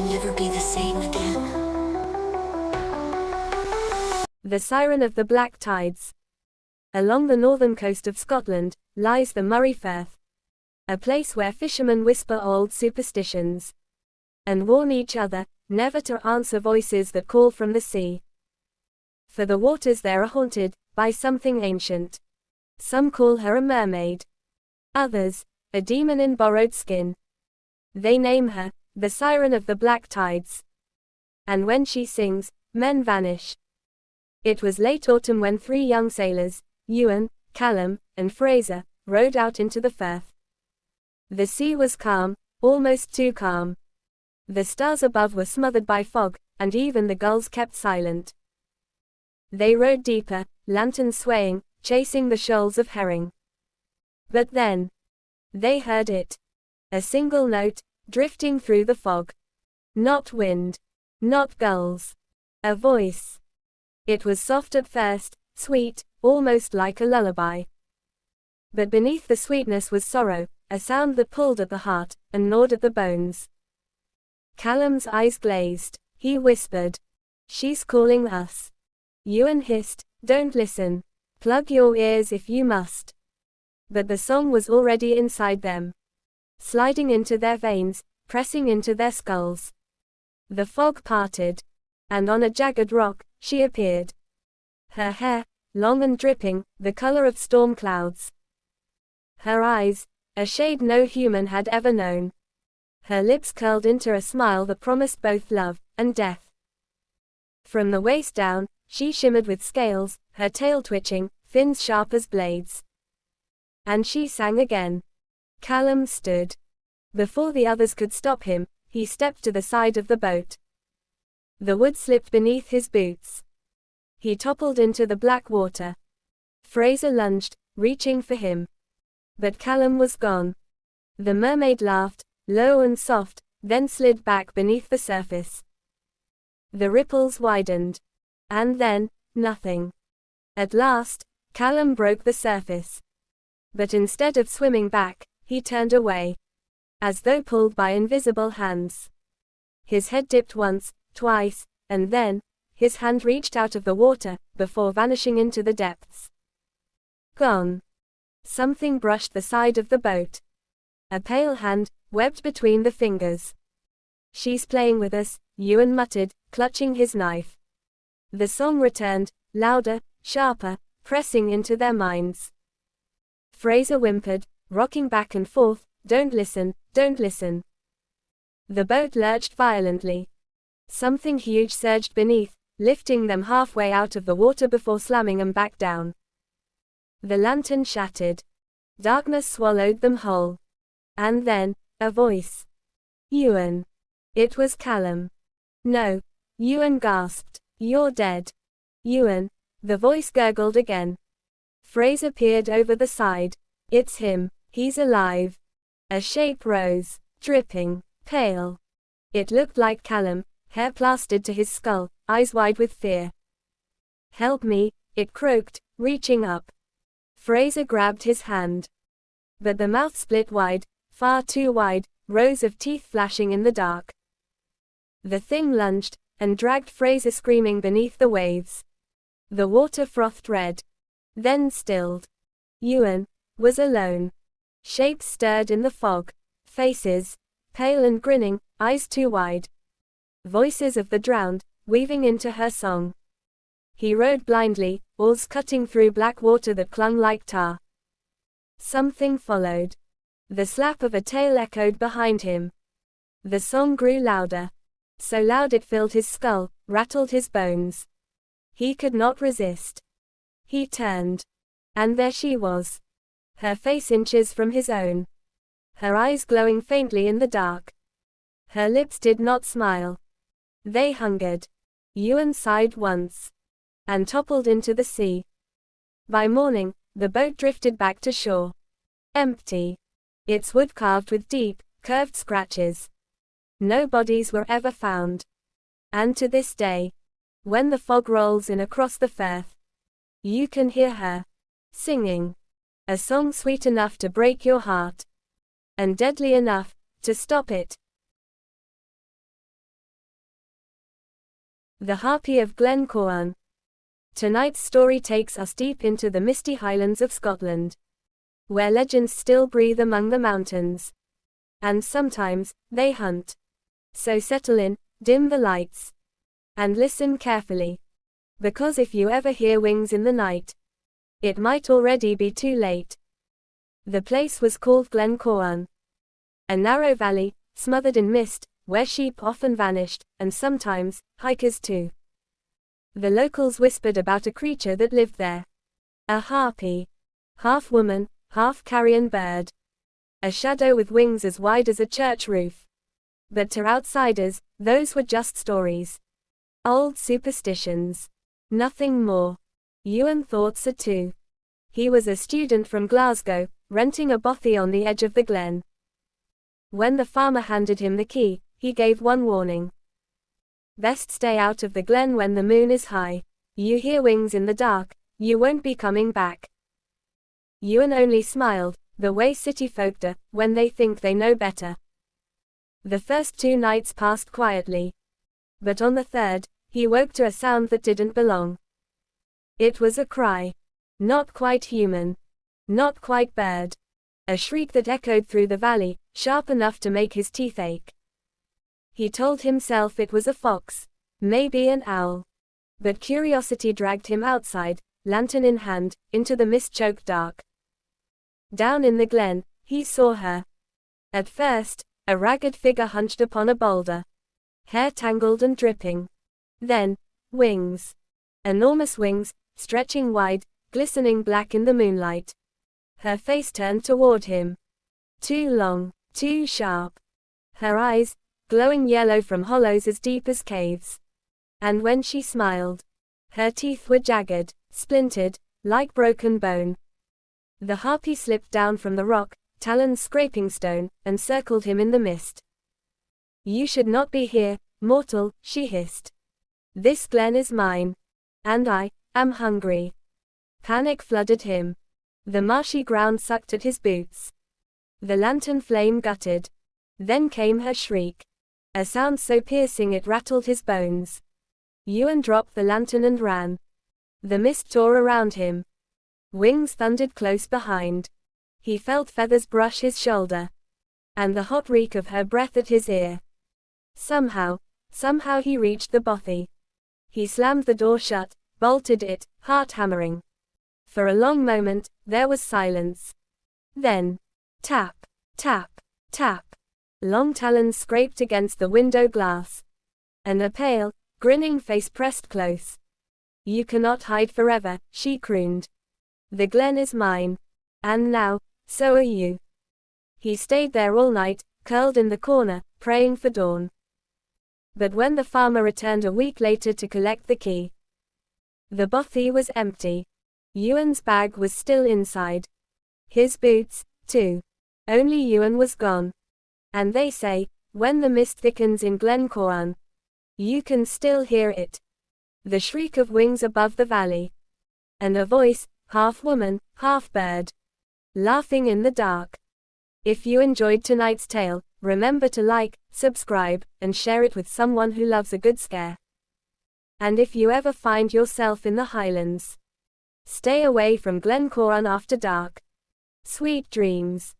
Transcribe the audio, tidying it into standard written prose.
can never be the same again. The Siren of the Black Tides. Along the northern coast of Scotland lies the Moray Firth, a place where fishermen whisper old superstitions and warn each other never to answer voices that call from the sea. For the waters there are haunted by something ancient. Some call her a mermaid, others, a demon in borrowed skin. They name her the Siren of the Black Tides. And when she sings, men vanish. It was late autumn when 3 young sailors, Ewan, Callum, and Fraser, rowed out into the Firth. The sea was calm, almost too calm. The stars above were smothered by fog, and even the gulls kept silent. They rowed deeper, lanterns swaying, chasing the shoals of herring. But then, they heard it. A single note, drifting through the fog. Not wind. Not gulls. A voice. It was soft at first, sweet, almost like a lullaby. But beneath the sweetness was sorrow, a sound that pulled at the heart, and gnawed at the bones. Callum's eyes glazed. He whispered, "She's calling us." Ewan hissed, "Don't listen. Plug your ears if you must." But the song was already inside them, sliding into their veins, pressing into their skulls. The fog parted, and on a jagged rock, she appeared. Her hair, long and dripping, the color of storm clouds. Her eyes, a shade no human had ever known. Her lips curled into a smile that promised both love and death. From the waist down, she shimmered with scales, her tail twitching, fins sharp as blades. And she sang again. Callum stood. Before the others could stop him, he stepped to the side of the boat. The wood slipped beneath his boots. He toppled into the black water. Fraser lunged, reaching for him. But Callum was gone. The mermaid laughed, low and soft, then slid back beneath the surface. The ripples widened. And then, nothing. At last, Callum broke the surface. But instead of swimming back, he turned away, as though pulled by invisible hands. His head dipped once, twice, and then, his hand reached out of the water, before vanishing into the depths. Gone. Something brushed the side of the boat. A pale hand, webbed between the fingers. "She's playing with us," Ewan muttered, clutching his knife. The song returned, louder, sharper, pressing into their minds. Fraser whimpered, rocking back and forth, "Don't listen, don't listen." The boat lurched violently. Something huge surged beneath, lifting them halfway out of the water before slamming them back down. The lantern shattered. Darkness swallowed them whole. And then, a voice. "Ewan." It was Callum. "No." Ewan gasped. "You're dead." "Ewan." The voice gurgled again. Fraser peered over the side. "It's him. He's alive." A shape rose, dripping, pale. It looked like Callum, hair plastered to his skull, eyes wide with fear. "Help me," it croaked, reaching up. Fraser grabbed his hand. But the mouth split wide, far too wide, rows of teeth flashing in the dark. The thing lunged, and dragged Fraser screaming beneath the waves. The water frothed red. Then stilled. Ewan was alone. Shapes stirred in the fog. Faces, pale and grinning, eyes too wide. Voices of the drowned, weaving into her song. He rowed blindly, oars cutting through black water that clung like tar. Something followed. The slap of a tail echoed behind him. The song grew louder. So loud it filled his skull, rattled his bones. He could not resist. He turned. And there she was. Her face inches from his own. Her eyes glowing faintly in the dark. Her lips did not smile. They hungered. Ewan sighed once. And toppled into the sea. By morning, the boat drifted back to shore. Empty. Its wood carved with deep, curved scratches. No bodies were ever found. And to this day, when the fog rolls in across the Firth, you can hear her singing a song sweet enough to break your heart, and deadly enough to stop it. The Harpy of Glen Corran. Tonight's story takes us deep into the misty Highlands of Scotland, where legends still breathe among the mountains. And sometimes, they hunt. So settle in, dim the lights, and listen carefully. Because if you ever hear wings in the night, it might already be too late. The place was called Glen Corran, a narrow valley, smothered in mist, where sheep often vanished, and sometimes, hikers too. The locals whispered about a creature that lived there. A harpy. Half woman, half carrion bird. A shadow with wings as wide as a church roof. But to outsiders, those were just stories. Old superstitions. Nothing more. Ewan thought so too. He was a student from Glasgow, renting a bothy on the edge of the glen. When the farmer handed him the key, he gave one warning. Best stay out of the glen when the moon is high. You hear wings in the dark, you won't be coming back. Ewan only smiled, the way city folk do, when they think they know better. The first 2 nights passed quietly. But on the third, he woke to a sound that didn't belong. It was a cry. Not quite human. Not quite bird. A shriek that echoed through the valley, sharp enough to make his teeth ache. He told himself it was a fox, maybe an owl. But curiosity dragged him outside, lantern in hand, into the mist-choked dark. Down in the glen, he saw her. At first, a ragged figure hunched upon a boulder. Hair tangled and dripping. Then, wings. Enormous wings, stretching wide, glistening black in the moonlight. Her face turned toward him. Too long, too sharp. Her eyes, glowing yellow from hollows as deep as caves. And when she smiled, her teeth were jagged, splintered, like broken bone. The harpy slipped down from the rock, talons scraping stone, and circled him in the mist. You should not be here, mortal, she hissed. This glen is mine. And I am hungry. Panic flooded him. The marshy ground sucked at his boots. The lantern flame guttered. Then came her shriek. A sound so piercing it rattled his bones. Ewan dropped the lantern and ran. The mist tore around him. Wings thundered close behind. He felt feathers brush his shoulder. And the hot reek of her breath at his ear. Somehow he reached the bothy. He slammed the door shut, bolted it, heart hammering. For a long moment, there was silence. Then, tap, tap, tap. Long talons scraped against the window glass. And a pale, grinning face pressed close. You cannot hide forever, she crooned. The glen is mine. And now, so are you. He stayed there all night, curled in the corner, praying for dawn. But when the farmer returned a week later to collect the key, the bothy was empty. Ewan's bag was still inside. His boots, too. Only Ewan was gone. And they say, when the mist thickens in Glen Corran, you can still hear it. The shriek of wings above the valley. And a voice, half woman, half bird, laughing in the dark. If you enjoyed tonight's tale, remember to like, subscribe, and share it with someone who loves a good scare. And if you ever find yourself in the Highlands, stay away from Glen Corran after dark. Sweet dreams.